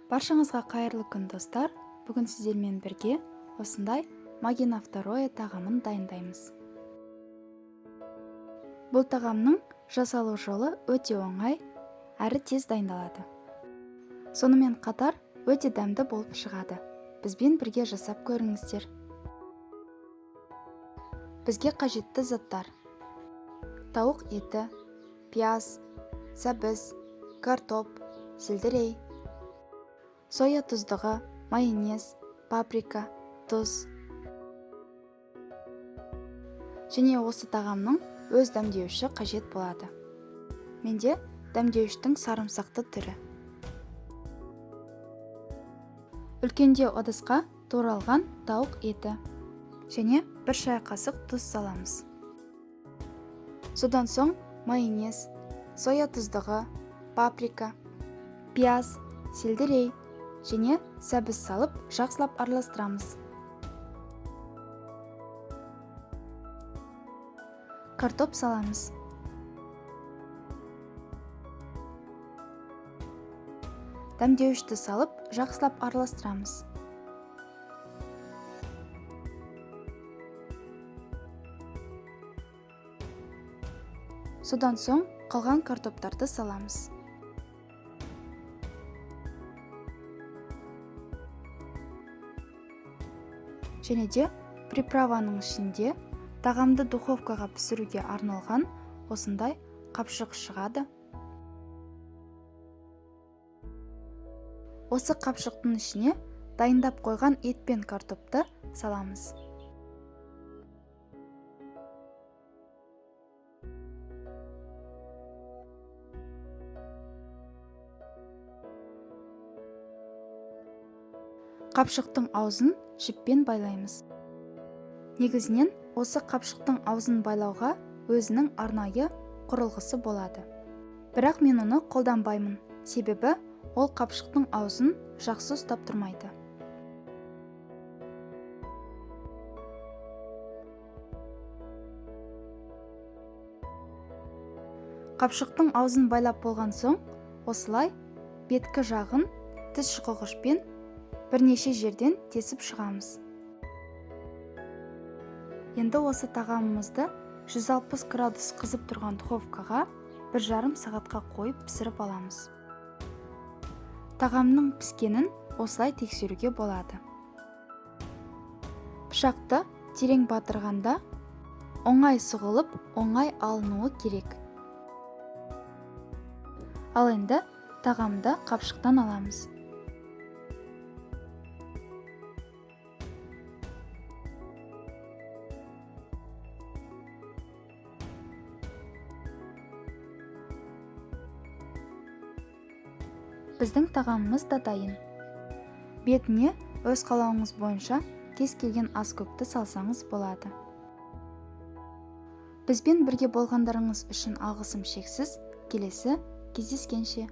Баршаңызға қайырлы күн достар. Бүгін сіздермен бірге осындай Магина второе тағамын дайындаймыз. Бұл тағамның жасалу жолы өте оңай, әрі тез дайындалады. Сонымен қатар өте дәмді болып шығады. Бізбен бірге жасап көріңіздер. Бізге қажетті заттар: тауық еті, пияз, сәбіз, картоп, сельдерей, соя тұздығы, майонез, паприка, тұз. Және осы тағамның өз дәмдеуіші қажет болады. Менде дәмдеуіштің сарымсақты түрі. Үлкендеу ыдысқа туралған тауық еті және 1 шай қасық тұз саламыз. Содан соң майонез, соя тұздығы, паприка, пияз, сельдерей және сәбіз салып жақсылап араластырамыз. Картоп саламыз. Дәмдеуішті салып жақсылап араластырамыз. Содан соң қалған картоптарды саламыз. Және де приправаның ішінде тағамды духовкаға пісіруге арналған осындай қапшық шығады. Осы қапшықтың ішіне дайындап қойған ет пен картопты саламыз. Қапшықтың аузын жіппен байлаймыз. Негізінен осы қапшықтың аузын байлауға өзінің арнайы құрылғысы болады. Бірақ мен оны қолданбаймын, себебі ол қапшықтың аузын жақсы ұстап тұрмайды. Қапшықтың аузын байлап болған соң, осылай беткі жағын тіс шұқығышпен бірнеше жерден тесіп шығамыз. Енді осы тағамымызды 160 градус қызып тұрған духовкаға 1,5 сағатқа қойып пісіріп аламыз. Тағамның піскенін осылай тексеруге болады. Пышақты терең батырғанда оңай сұғылып, оңай алынуы керек. Ал енді тағамды қапшықтан аламыз. Біздің тағамымыз да дайын. Бетіне өз қалауыңыз бойынша кез келген ас көкті салсаңыз болады. Бізбен бірге болғандарыңыз үшін алғысым шексіз. Келесі кездескенше.